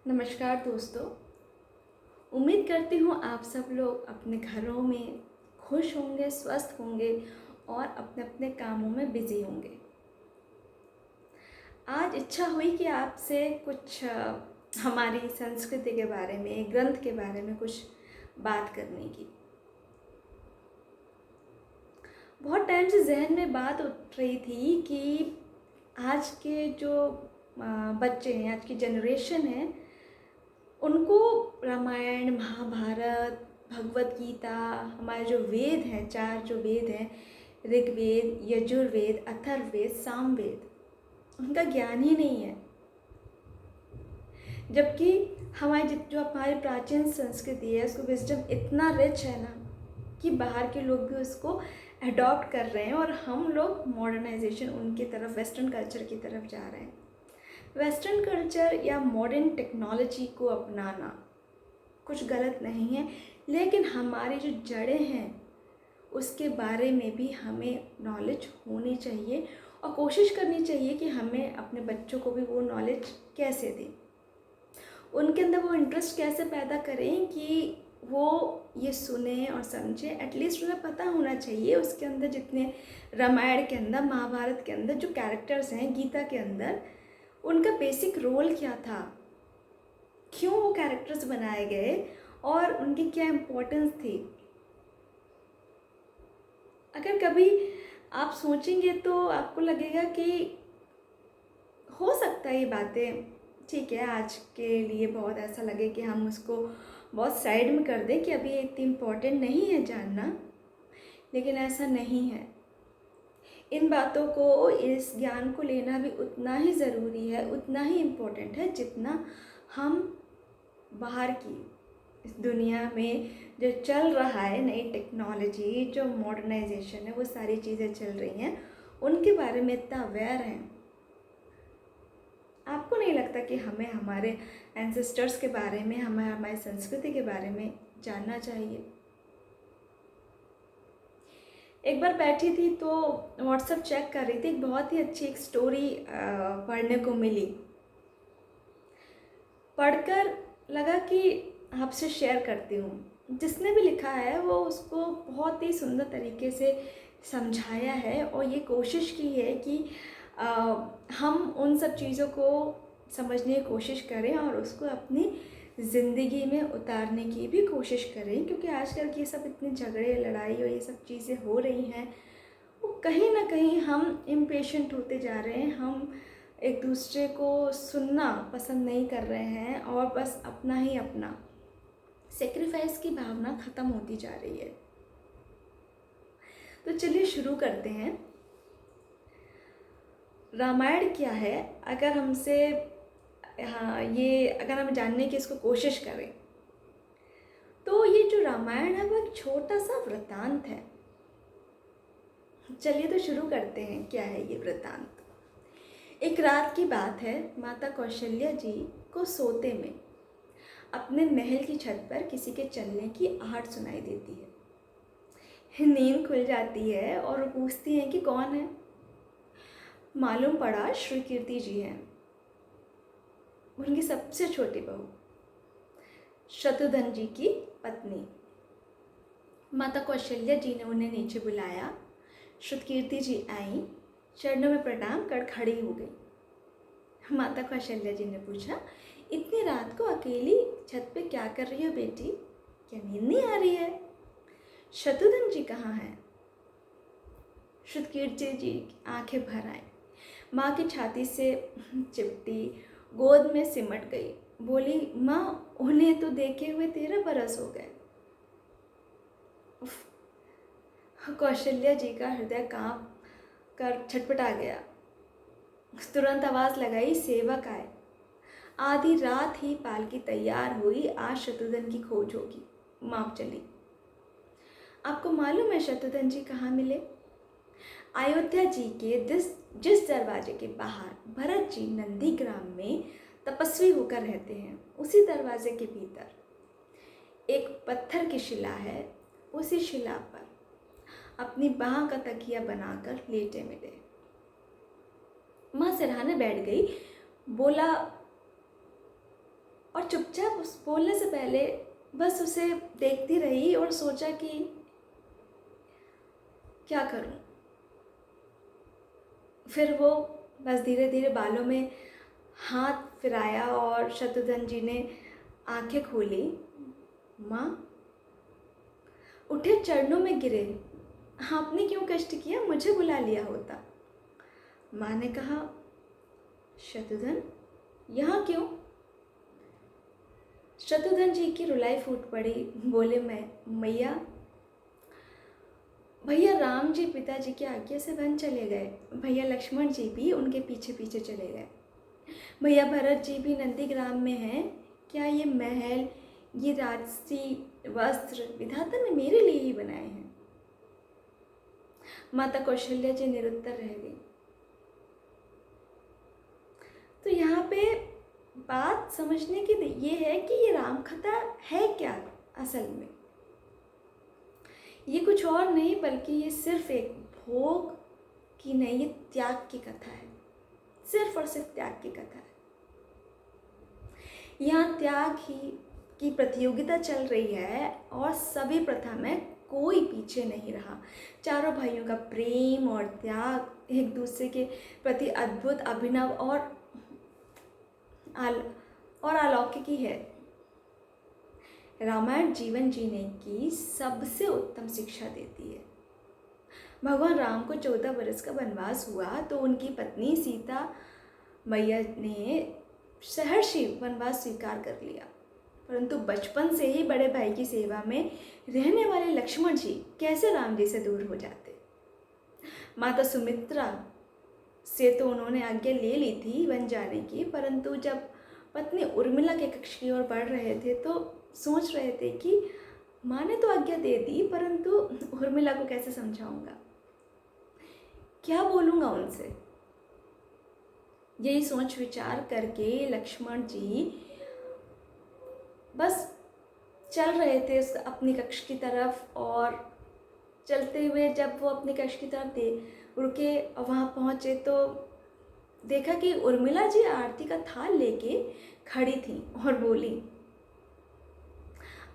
नमस्कार दोस्तों। उम्मीद करती हूँ आप सब लोग अपने घरों में खुश होंगे, स्वस्थ होंगे और अपने अपने कामों में बिजी होंगे। आज इच्छा हुई कि आपसे कुछ हमारी संस्कृति के बारे में, ग्रंथ के बारे में कुछ बात करने की। बहुत टाइम से जहन में बात उठ रही थी कि आज के जो बच्चे हैं, आज की जनरेशन है, उनको रामायण, महाभारत, भगवत गीता, हमारे जो वेद हैं, 4 जो वेद हैं, ऋग्वेद, यजुर्वेद, अथर्ववेद, सामवेद, उनका ज्ञान ही नहीं है। जबकि हमारी जो हमारी प्राचीन संस्कृति है, उसको विजडम इतना रिच है ना कि बाहर के लोग भी उसको अडॉप्ट कर रहे हैं और हम लोग मॉडर्नाइजेशन उनकी तरफ, वेस्टर्न कल्चर की तरफ जा रहे हैं। वेस्टर्न कल्चर या मॉडर्न टेक्नोलॉजी को अपनाना कुछ गलत नहीं है, लेकिन हमारी जो जड़ें हैं उसके बारे में भी हमें नॉलेज होनी चाहिए और कोशिश करनी चाहिए कि हमें अपने बच्चों को भी वो नॉलेज कैसे दें, उनके अंदर वो इंटरेस्ट कैसे पैदा करें कि वो ये सुने और समझे। एटलीस्ट उन्हें पता होना चाहिए उसके अंदर जितने रामायण के अंदर, महाभारत के अंदर जो कैरेक्टर्स हैं, गीता के अंदर, उनका बेसिक रोल क्या था, क्यों वो कैरेक्टर्स बनाए गए और उनकी क्या इम्पोर्टेंस थी। अगर कभी आप सोचेंगे तो आपको लगेगा कि हो सकता है ये बातें ठीक है, आज के लिए बहुत ऐसा लगे कि हम उसको बहुत साइड में कर दें कि अभी ये इतनी इम्पोर्टेंट नहीं है जानना, लेकिन ऐसा नहीं है। इन बातों को, इस ज्ञान को लेना भी उतना ही ज़रूरी है, उतना ही इम्पोर्टेंट है जितना हम बाहर की इस दुनिया में जो चल रहा है, नई टेक्नोलॉजी, जो मॉडर्नाइजेशन है, वो सारी चीज़ें चल रही हैं, उनके बारे में इतना अवेयर हैं। आपको नहीं लगता कि हमें हमारे एंसेस्टर्स के बारे में, हमें हमारी संस्कृति के बारे में जानना चाहिए? एक बार बैठी थी तो व्हाट्सएप चेक कर रही थी, एक बहुत ही अच्छी एक स्टोरी पढ़ने को मिली। पढ़कर लगा कि आपसे शेयर करती हूँ। जिसने भी लिखा है वो उसको बहुत ही सुंदर तरीके से समझाया है और ये कोशिश की है कि हम उन सब चीज़ों को समझने की कोशिश करें और उसको अपनी ज़िंदगी में उतारने की भी कोशिश करें, क्योंकि आजकल की सब इतने झगड़े, लड़ाई और ये सब चीज़ें हो रही हैं, वो कहीं ना कहीं हम इम्पेशेंट होते जा रहे हैं। हम एक दूसरे को सुनना पसंद नहीं कर रहे हैं और बस अपना ही अपना, सेक्रीफाइस की भावना ख़त्म होती जा रही है। तो चलिए शुरू करते हैं। रामायण क्या है? अगर हमसे ये अगर हम जानने की इसको कोशिश करें तो ये जो रामायण है वो एक छोटा सा वृत्तांत है। चलिए तो शुरू करते हैं, क्या है ये वृत्तांत। एक रात की बात है, माता कौशल्या जी को सोते में अपने महल की छत पर किसी के चलने की आहट सुनाई देती है। नींद खुल जाती है और वो पूछती हैं कि कौन है। मालूम पड़ा श्री कीर्ति जी हैं, उनकी सबसे छोटी बहू, शत्रुघ्न जी की पत्नी। माता कौशल्या जी ने उन्हें नीचे बुलाया। श्रुतकीर्ति जी आई, चरणों में प्रणाम कर खड़ी हो गई। माता कौशल्या जी ने पूछा, इतनी रात को अकेली छत पे क्या कर रही हो बेटी? क्या नींद नहीं आ रही है? शत्रुघ्न जी कहाँ हैं? श्रुतकीर्ति जी आंखें भर आई, माँ की छाती से चिपटी, गोद में सिमट गई। बोली, माँ उन्हें तो देखे हुए 13 बरस हो गए। कौशल्या जी का हृदय कांप कर छटपटा गया। तुरंत आवाज़ लगाई, सेवक आए। आधी रात ही पालकी तैयार हुई, आज शत्रुघ्न की खोज होगी। माँ चली। आपको मालूम है शत्रुघ्न जी कहाँ मिले? अयोध्या जी के जिस दरवाजे के बाहर भरत जी नंदीग्राम में तपस्वी होकर रहते हैं, उसी दरवाजे के भीतर एक पत्थर की शिला है। उसी शिला पर अपनी बाह का तकिया बनाकर लेटे मिले। माँ सिरहाने बैठ गई। बोला, और चुपचाप उस बोलने से पहले बस उसे देखती रही और सोचा कि क्या करूं। फिर वो बस धीरे धीरे बालों में हाथ फिराया और शत्रुघ्न जी ने आंखें खोली। माँ, उठे चरणों में गिरे, आपने क्यों कष्ट किया, मुझे बुला लिया होता। माँ ने कहा, शत्रुघ्न यहाँ क्यों? शत्रुघ्न जी की रुलाई फूट पड़ी। बोले, मैं मैया, भैया राम जी पिताजी की आज्ञा से वन चले गए, भैया लक्ष्मण जी भी उनके पीछे पीछे चले गए, भैया भरत जी भी नंदीग्राम में हैं। क्या ये महल, ये राजसी वस्त्र विधाता ने मेरे लिए ही बनाए हैं? माता कौशल्या जी निरुत्तर रह गई। तो यहाँ पे बात समझने की ये है कि ये राम कथा है क्या असल में। ये कुछ और नहीं बल्कि ये सिर्फ एक भोग की नहीं, ये त्याग की कथा है, सिर्फ और सिर्फ त्याग की कथा है। यहाँ त्याग ही की प्रतियोगिता चल रही है और सभी प्रथा में कोई पीछे नहीं रहा। चारों भाइयों का प्रेम और त्याग एक दूसरे के प्रति अद्भुत, अभिनव और अलौकिक ही है। रामायण जीवन जीने की सबसे उत्तम शिक्षा देती है। भगवान राम को 14 वर्ष का वनवास हुआ तो उनकी पत्नी सीता मैया ने सहर्षि वनवास स्वीकार कर लिया, परंतु बचपन से ही बड़े भाई की सेवा में रहने वाले लक्ष्मण जी कैसे राम जी से दूर हो जाते। माता सुमित्रा से तो उन्होंने आज्ञा ले ली थी वन जाने की, परंतु जब पत्नी उर्मिला के कक्ष की ओर बढ़ रहे थे तो सोच रहे थे कि माँ ने तो आज्ञा दे दी, परंतु उर्मिला को कैसे समझाऊंगा, क्या बोलूँगा उनसे। यही सोच विचार करके लक्ष्मण जी बस चल रहे थे अपनी कक्ष की तरफ, और चलते हुए जब वो अपनी कक्ष की तरफ रुके, वहाँ पहुँचे तो देखा कि उर्मिला जी आरती का थाल लेके खड़ी थी और बोली,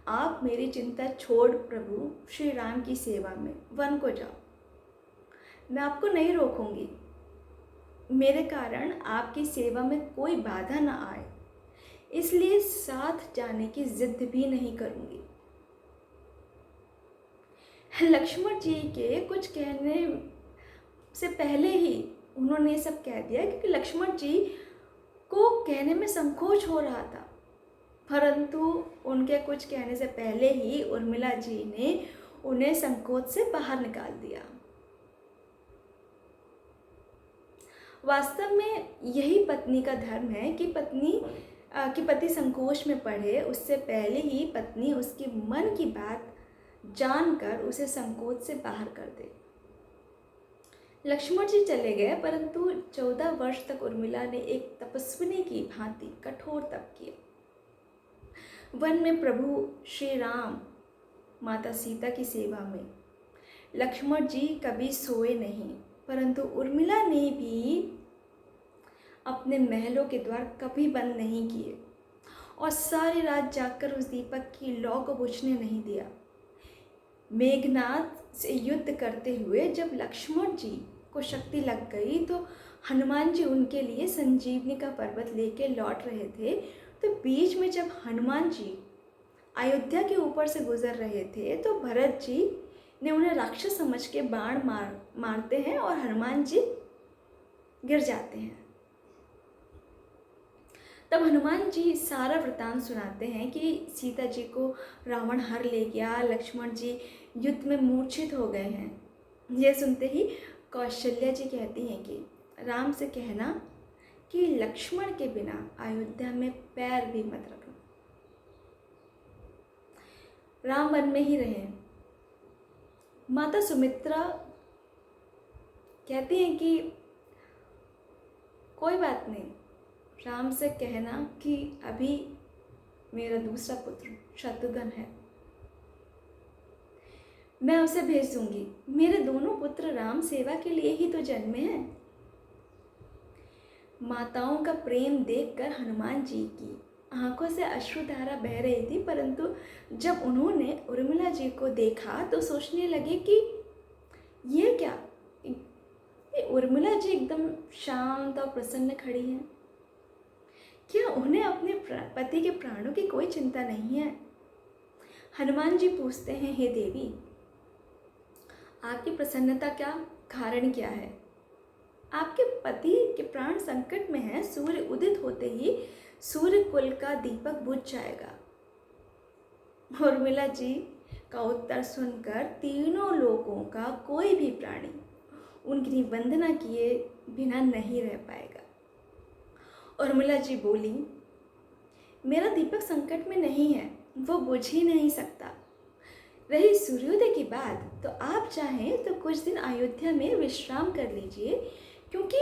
आप मेरी चिंता छोड़ प्रभु श्री राम की सेवा में वन को जाओ, मैं आपको नहीं रोकूंगी, मेरे कारण आपकी सेवा में कोई बाधा ना आए, इसलिए साथ जाने की जिद भी नहीं करूंगी। लक्ष्मण जी के कुछ कहने से पहले ही उन्होंने ये सब कह दिया, क्योंकि लक्ष्मण जी को कहने में संकोच हो रहा था, परंतु उनके कुछ कहने से पहले ही उर्मिला जी ने उन्हें संकोच से बाहर निकाल दिया। वास्तव में यही पत्नी का धर्म है कि पति संकोच में पड़े उससे पहले ही पत्नी उसके मन की बात जानकर उसे संकोच से बाहर कर दे। लक्ष्मण जी चले गए, परंतु 14 वर्ष तक उर्मिला ने एक तपस्विनी की भांति कठोर तप किया। वन में प्रभु श्री राम माता सीता की सेवा में लक्ष्मण जी कभी सोए नहीं, परंतु उर्मिला ने भी अपने महलों के द्वार कभी बंद नहीं किए और सारी रात जागकर उस दीपक की लौ को बुझने नहीं दिया। मेघनाथ से युद्ध करते हुए जब लक्ष्मण जी को शक्ति लग गई तो हनुमान जी उनके लिए संजीवनी का पर्वत लेके लौट रहे थे, तो बीच में जब हनुमान जी अयोध्या के ऊपर से गुजर रहे थे तो भरत जी ने उन्हें राक्षस समझ के बाण मारते हैं और हनुमान जी गिर जाते हैं। तब हनुमान जी सारा वृतांत सुनाते हैं कि सीता जी को रावण हर ले गया, लक्ष्मण जी युद्ध में मूर्छित हो गए हैं। यह सुनते ही कौशल्या जी कहती हैं कि राम से कहना कि लक्ष्मण के बिना अयोध्या में पैर भी मत रखना, राम वन में ही रहें। माता सुमित्रा कहती हैं कि कोई बात नहीं, राम से कहना कि अभी मेरा दूसरा पुत्र शत्रुघ्न है, मैं उसे भेज दूंगी, मेरे दोनों पुत्र राम सेवा के लिए ही तो जन्मे हैं। माताओं का प्रेम देखकर हनुमान जी की आंखों से अश्रुधारा बह रही थी, परंतु जब उन्होंने उर्मिला जी को देखा तो सोचने लगे कि ये क्या, ये उर्मिला जी एकदम शांत और प्रसन्न खड़ी हैं। क्या उन्हें अपने पति के प्राणों की कोई चिंता नहीं है? हनुमान जी पूछते हैं, हे देवी, आपकी प्रसन्नता का कारण क्या है? आपके पति के प्राण संकट में हैं। सूर्य उदित होते ही सूर्य कुल का दीपक बुझ जाएगा। उर्मिला जी का उत्तर सुनकर तीनों लोगों का कोई भी प्राणी उनकी वंदना किए बिना नहीं रह पाएगा। उर्मिला जी बोली, मेरा दीपक संकट में नहीं है, वो बुझ ही नहीं सकता। रही सूर्योदय की बात, तो आप चाहें तो कुछ दिन अयोध्या में विश्राम कर लीजिए, क्योंकि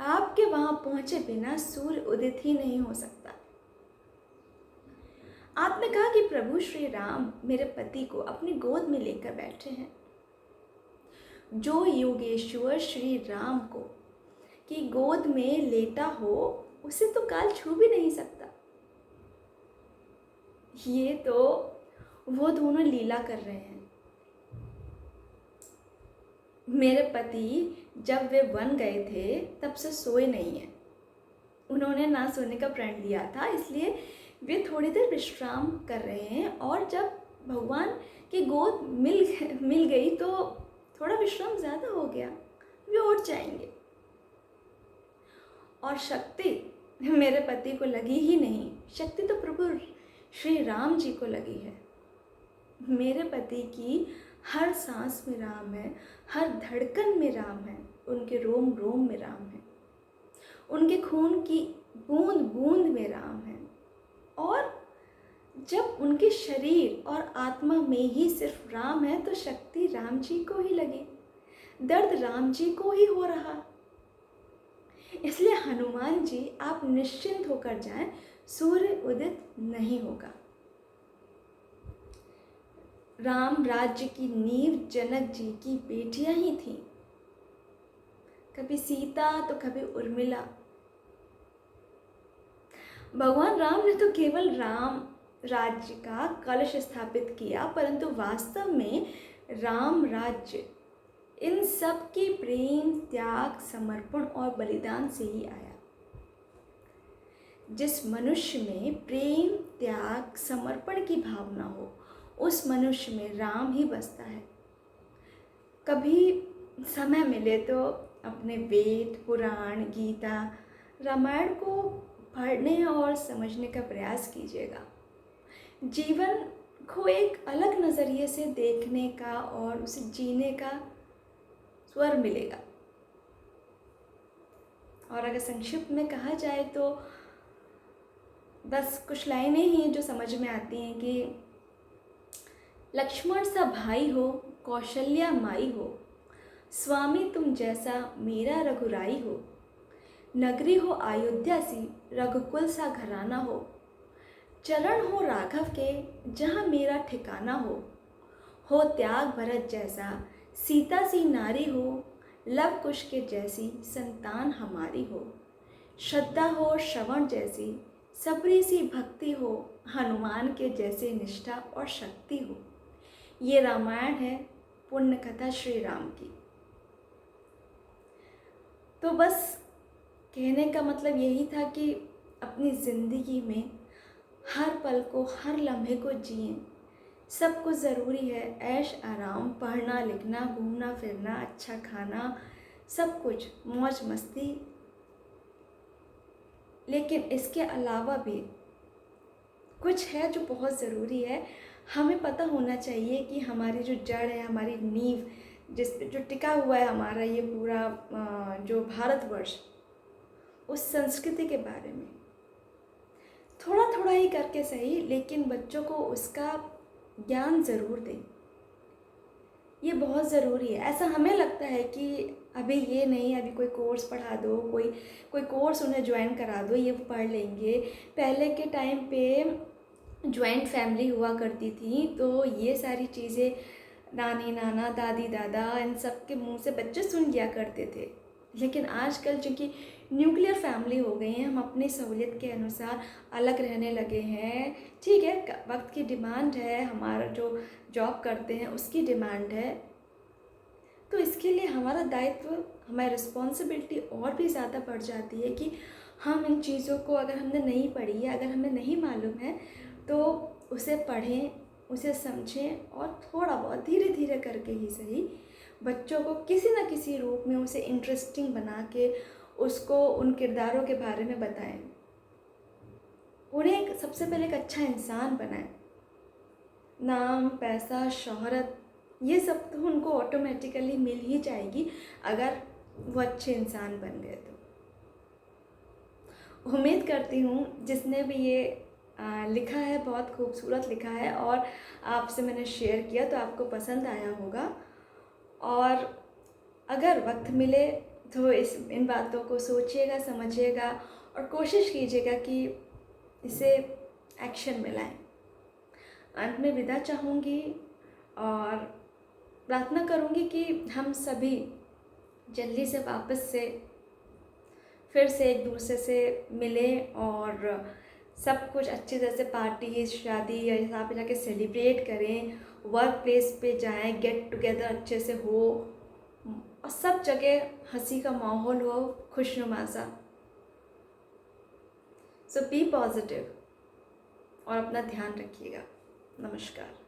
आपके वहां पहुंचे बिना सूर्य उदित ही नहीं हो सकता। आपने कहा कि प्रभु श्री राम मेरे पति को अपनी गोद में लेकर बैठे हैं। जो योगेश्वर श्री राम को की गोद में लेटा हो, उसे तो काल छू भी नहीं सकता। ये तो वो दोनों लीला कर रहे हैं। मेरे पति जब वे वन गए थे तब से सोए नहीं हैं। उन्होंने ना सोने का प्रण लिया था, इसलिए वे थोड़ी देर विश्राम कर रहे हैं, और जब भगवान की गोद मिल गई तो थोड़ा विश्राम ज़्यादा हो गया, वे उठ जाएंगे। और शक्ति मेरे पति को लगी ही नहीं, शक्ति तो प्रभु श्री राम जी को लगी है। मेरे पति की हर सांस में राम है, हर धड़कन में राम है, उनके रोम रोम में राम है, उनके खून की बूंद बूंद में राम है। और जब उनके शरीर और आत्मा में ही सिर्फ राम है, तो शक्ति राम जी को ही लगी, दर्द राम जी को ही हो रहा। इसलिए हनुमान जी, आप निश्चिंत होकर जाएं, सूर्य उदित नहीं होगा। राम राज्य की नींव जनक जी की बेटियां ही थीं, कभी सीता तो कभी उर्मिला। भगवान राम ने तो केवल राम राज्य का कलश स्थापित किया, परंतु वास्तव में राम राज्य इन सब के प्रेम, त्याग, समर्पण और बलिदान से ही आया। जिस मनुष्य में प्रेम, त्याग, समर्पण की भावना हो, उस मनुष्य में राम ही बसता है। कभी समय मिले तो अपने वेद, पुराण, गीता, रामायण को पढ़ने और समझने का प्रयास कीजिएगा। जीवन को एक अलग नज़रिए से देखने का और उसे जीने का स्वर मिलेगा। और अगर संक्षिप्त में कहा जाए तो बस कुछ लाइनें ही जो समझ में आती हैं कि लक्ष्मण सा भाई हो, कौशल्या माई हो, स्वामी तुम जैसा मेरा रघुराई हो, नगरी हो अयोध्या सी, रघुकुल सा घराना हो, चरण हो राघव के जहाँ मेरा ठिकाना हो त्याग भरत जैसा, सीता सी नारी हो, लव कुश के जैसी संतान हमारी हो, श्रद्धा हो श्रवण जैसी, सबरी सी भक्ति हो, हनुमान के जैसे निष्ठा और शक्ति हो। ये रामायण है, पुण्य कथा श्री राम की। तो बस कहने का मतलब यही था कि अपनी ज़िंदगी में हर पल को, हर लम्हे को जिएं। सब कुछ ज़रूरी है, ऐश आराम, पढ़ना लिखना, घूमना फिरना, अच्छा खाना, सब कुछ मौज मस्ती, लेकिन इसके अलावा भी कुछ है जो बहुत ज़रूरी है। हमें पता होना चाहिए कि हमारी जो जड़ है, हमारी नींव जिस पे जो टिका हुआ है हमारा ये पूरा जो भारतवर्ष, उस संस्कृति के बारे में थोड़ा थोड़ा ही करके सही, लेकिन बच्चों को उसका ज्ञान ज़रूर दें। ये बहुत ज़रूरी है। ऐसा हमें लगता है कि अभी ये नहीं, अभी कोई कोर्स पढ़ा दो, कोई कोर्स उन्हें ज्वाइन करा दो, ये वो पढ़ लेंगे। पहले के टाइम पे जॉइंट फैमिली हुआ करती थी, तो ये सारी चीज़ें नानी नाना, दादी दादा, इन सब के मुंह से बच्चे सुन लिया करते थे। लेकिन आजकल चूँकि न्यूक्लियर फैमिली हो गई हैं, हम अपनी सहूलियत के अनुसार अलग रहने लगे हैं। ठीक है, वक्त की डिमांड है, हमारा जो जॉब करते हैं उसकी डिमांड है, तो इसके लिए हमारा दायित्व, हमारी रिस्पॉन्सिबिलिटी और भी ज़्यादा बढ़ जाती है कि हम इन चीज़ों को, अगर हमने नहीं पढ़ी है, अगर हमें नहीं मालूम है, तो उसे पढ़ें, उसे समझें और थोड़ा बहुत धीरे धीरे करके ही सही बच्चों को किसी न किसी रूप में उसे इंटरेस्टिंग बना के उसको उन किरदारों के बारे में बताएं। उन्हें सबसे पहले एक अच्छा इंसान बनाएं। नाम, पैसा, शोहरत, ये सब तो उनको ऑटोमेटिकली मिल ही जाएगी अगर वो अच्छे इंसान बन गए तो। उम्मीद करती हूँ जिसने भी ये लिखा है बहुत खूबसूरत लिखा है और आपसे मैंने शेयर किया तो आपको पसंद आया होगा। और अगर वक्त मिले तो इन बातों को सोचिएगा, समझिएगा और कोशिश कीजिएगा कि इसे एक्शन में लाएं। अंत में विदा चाहूँगी और प्रार्थना करूँगी कि हम सभी जल्दी से वापस से फिर से एक दूसरे से मिलें और सब कुछ अच्छी तरह से पार्टी, शादी या यहाँ पे जाके सेलिब्रेट करें, वर्क प्लेस पे जाएं, गेट टुगेदर अच्छे से हो और सब जगह हंसी का माहौल हो, खुशनुमा सा। सो बी पॉजिटिव और अपना ध्यान रखिएगा। नमस्कार।